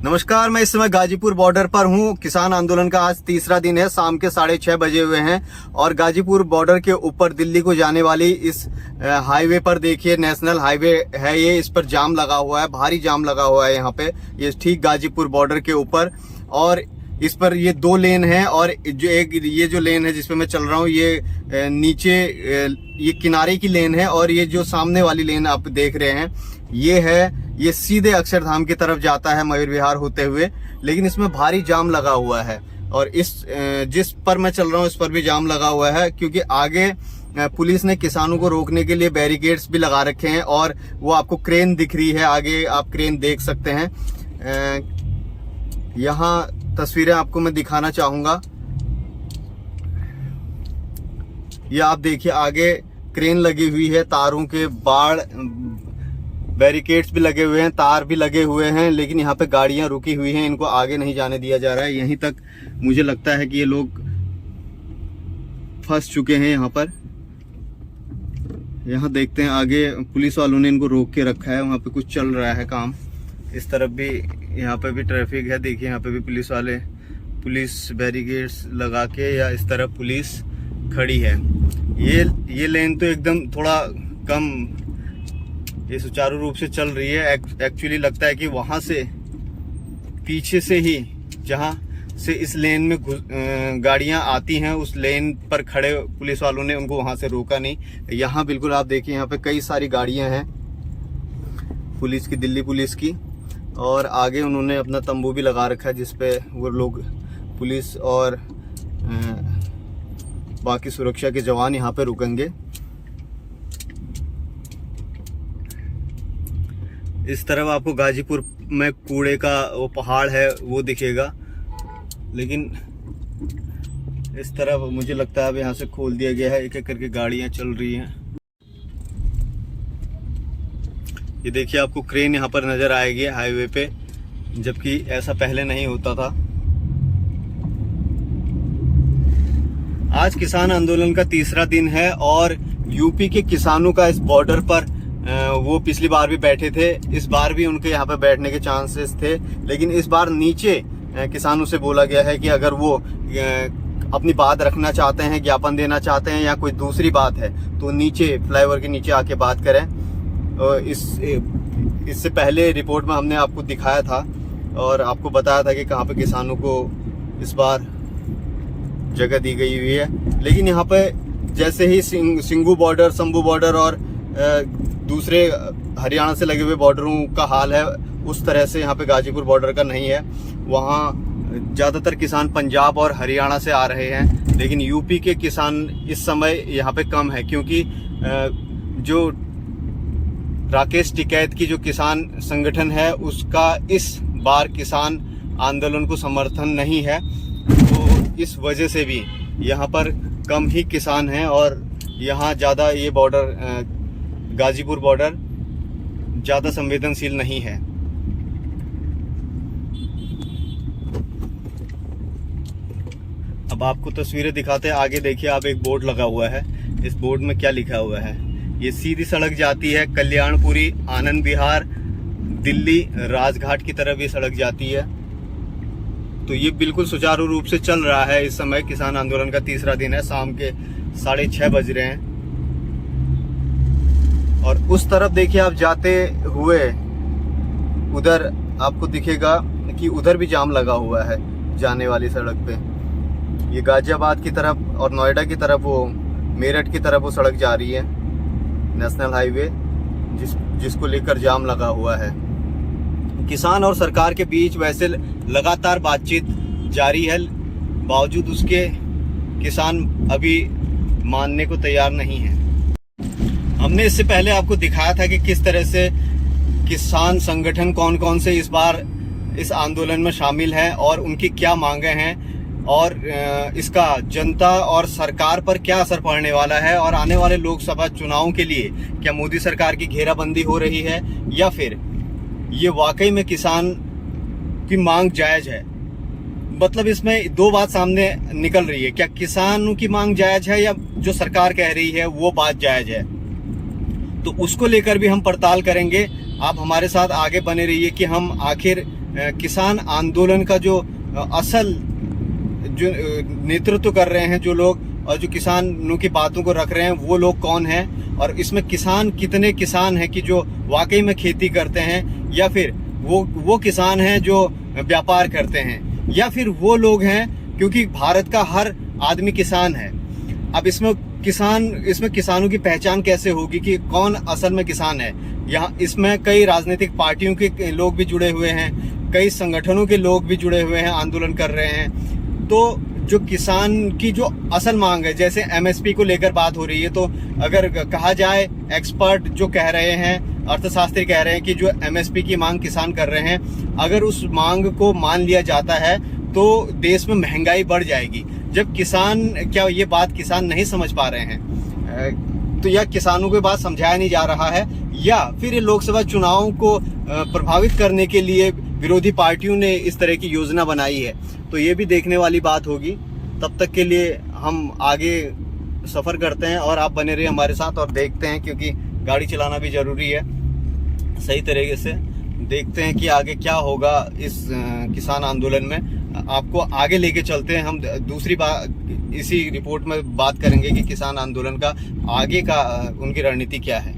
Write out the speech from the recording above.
नमस्कार, मैं इस समय गाजीपुर बॉर्डर पर हूं। किसान आंदोलन का आज तीसरा दिन है। शाम के 6:30 बजे हुए हैं और गाजीपुर बॉर्डर के ऊपर दिल्ली को जाने वाली इस हाईवे पर देखिए, नेशनल हाईवे है ये, इस पर जाम लगा हुआ है, भारी जाम लगा हुआ है यहाँ पे। ये ठीक गाजीपुर बॉर्डर के ऊपर, और इस पर ये 2 लेन है और ये जो लेन है जिसपे मैं चल रहा हूँ, ये नीचे ये किनारे की लेन है, और ये जो सामने वाली लेन आप देख रहे हैं ये सीधे अक्षरधाम की तरफ जाता है, मयूर विहार होते हुए। लेकिन इसमें भारी जाम लगा हुआ है और जिस पर मैं चल रहा हूँ इस पर भी जाम लगा हुआ है, क्योंकि आगे पुलिस ने किसानों को रोकने के लिए बैरिकेड्स भी लगा रखे हैं और वो आपको क्रेन दिख रही है, आगे आप क्रेन देख सकते हैं। यहाँ तस्वीरें आपको मैं दिखाना चाहूंगा। ये आप देखिए, आगे क्रेन लगी हुई है, तारों के बाड़, बैरिकेड्स भी लगे हुए हैं, तार भी लगे हुए हैं, लेकिन यहाँ पे गाड़ियां रुकी हुई हैं, इनको आगे नहीं जाने दिया जा रहा है। यहीं तक मुझे लगता है कि ये लोग फंस चुके हैं यहाँ पर। यहाँ देखते हैं, आगे पुलिस वालों ने इनको रोक के रखा है, वहाँ पे कुछ चल रहा है काम। इस तरफ भी, यहाँ पे भी ट्रैफिक है, देखिए यहाँ पे भी पुलिस बैरिकेड्स लगा के, या इस तरफ पुलिस खड़ी है। ये लेन तो एकदम थोड़ा कम, ये सुचारू रूप से चल रही है। एक्चुअली लगता है कि वहां से पीछे से ही, जहां से इस लेन में गाड़ियां आती हैं, उस लेन पर खड़े पुलिस वालों ने उनको वहां से रोका नहीं। यहाँ बिल्कुल आप देखिए, यहाँ पे कई सारी गाड़ियां हैं पुलिस की, दिल्ली पुलिस की, और आगे उन्होंने अपना तंबू भी लगा रखा है जिसपे वो लोग, पुलिस और बाकी सुरक्षा के जवान यहाँ पे रुकेंगे। इस तरफ आपको गाजीपुर में कूड़े का वो पहाड़ है वो दिखेगा, लेकिन इस तरफ मुझे लगता है अब यहाँ से खोल दिया गया है, एक एक करके गाड़ियां चल रही हैं। ये देखिए, आपको क्रेन यहाँ पर नजर आएगी हाईवे पे, जबकि ऐसा पहले नहीं होता था। आज किसान आंदोलन का तीसरा दिन है और यूपी के किसानों का इस बॉर्डर पर वो पिछली बार भी बैठे थे, इस बार भी उनके यहाँ पे बैठने के चांसेस थे, लेकिन इस बार नीचे किसानों से बोला गया है कि अगर वो अपनी बात रखना चाहते हैं, ज्ञापन देना चाहते हैं या कोई दूसरी बात है, तो नीचे फ्लाईओवर के नीचे आके बात करें। इससे पहले रिपोर्ट में हमने आपको दिखाया था और आपको बताया था कि कहाँ पे किसानों को इस बार जगह दी गई हुई है। लेकिन यहाँ पे जैसे ही सिंघू बॉर्डर, शंभू बॉर्डर और दूसरे हरियाणा से लगे हुए बॉर्डरों का हाल है, उस तरह से यहाँ पे गाजीपुर बॉर्डर का नहीं है। वहाँ ज़्यादातर किसान पंजाब और हरियाणा से आ रहे हैं, लेकिन यूपी के किसान इस समय यहाँ पे कम है, क्योंकि जो राकेश टिकैत की जो किसान संगठन है, उसका इस बार किसान आंदोलन को समर्थन नहीं है, तो इस वजह से भी यहाँ पर कम ही किसान हैं और यहाँ ज़्यादा ये बॉर्डर, गाजीपुर बॉर्डर ज़्यादा संवेदनशील नहीं है। अब आपको तस्वीरें दिखाते हैं। आगे देखिए आप, एक बोर्ड लगा हुआ है, इस बोर्ड में क्या लिखा हुआ है? ये सीधी सड़क जाती है कल्याणपुरी, आनंद विहार, दिल्ली, राजघाट की तरफ ये सड़क जाती है। तो ये बिल्कुल सुचारू रूप से चल रहा है। इस समय किसान आंदोलन का तीसरा दिन है, शाम के 6:30 बज रहे हैं। और उस तरफ देखिए आप जाते हुए, उधर आपको दिखेगा कि उधर भी जाम लगा हुआ है जाने वाली सड़क पे। ये गाजियाबाद की तरफ और नोएडा की तरफ, वो मेरठ की तरफ वो सड़क जा रही है, नेशनल हाईवे, जिसको लेकर जाम लगा हुआ है। किसान और सरकार के बीच वैसे लगातार बातचीत जारी है, बावजूद उसके किसान अभी मानने को तैयार नहीं है। हमने इससे पहले आपको दिखाया था कि किस तरह से किसान संगठन कौन कौन से इस बार इस आंदोलन में शामिल हैं और उनकी क्या मांगे हैं, और इसका जनता और सरकार पर क्या असर पड़ने वाला है, और आने वाले लोकसभा चुनावों के लिए क्या मोदी सरकार की घेराबंदी हो रही है, या फिर ये वाकई में किसान की मांग जायज है। मतलब इसमें 2 बात सामने निकल रही है, क्या किसानों की मांग जायज है या जो सरकार कह रही है वो बात जायज है। तो उसको लेकर भी हम पड़ताल करेंगे। आप हमारे साथ आगे बने रहिए कि हम आखिर किसान आंदोलन का जो असल जो नेतृत्व कर रहे हैं जो लोग, और जो किसानों की बातों को रख रहे हैं, वो लोग कौन हैं, और इसमें किसान कितने किसान हैं कि जो वाकई में खेती करते हैं, या फिर वो किसान हैं जो व्यापार करते हैं, या फिर वो लोग हैं, क्योंकि भारत का हर आदमी किसान है। अब इसमें किसानों की पहचान कैसे होगी कि कौन असल में किसान है? यहाँ इसमें कई राजनीतिक पार्टियों के लोग भी जुड़े हुए हैं, कई संगठनों के लोग भी जुड़े हुए हैं, आंदोलन कर रहे हैं। तो जो किसान की जो असल मांग है, जैसे एमएसपी को लेकर बात हो रही है, तो अगर कहा जाए, एक्सपर्ट जो कह रहे हैं, अर्थशास्त्री कह रहे हैं कि जो एमएसपी की मांग किसान कर रहे हैं, अगर उस मांग को मान लिया जाता है तो देश में महंगाई बढ़ जाएगी। जब किसान, क्या ये बात किसान नहीं समझ पा रहे हैं? तो यह किसानों को बात समझाया नहीं जा रहा है, या फिर ये लोकसभा चुनावों को प्रभावित करने के लिए विरोधी पार्टियों ने इस तरह की योजना बनाई है? तो ये भी देखने वाली बात होगी। तब तक के लिए हम आगे सफ़र करते हैं और आप बने रहिए हमारे साथ और देखते हैं, क्योंकि गाड़ी चलाना भी ज़रूरी है। सही तरीके से देखते हैं कि आगे क्या होगा इस किसान आंदोलन में। आपको आगे लेके चलते हैं। हम दूसरी बात इसी रिपोर्ट में बात करेंगे कि किसान आंदोलन का आगे का उनकी रणनीति क्या है।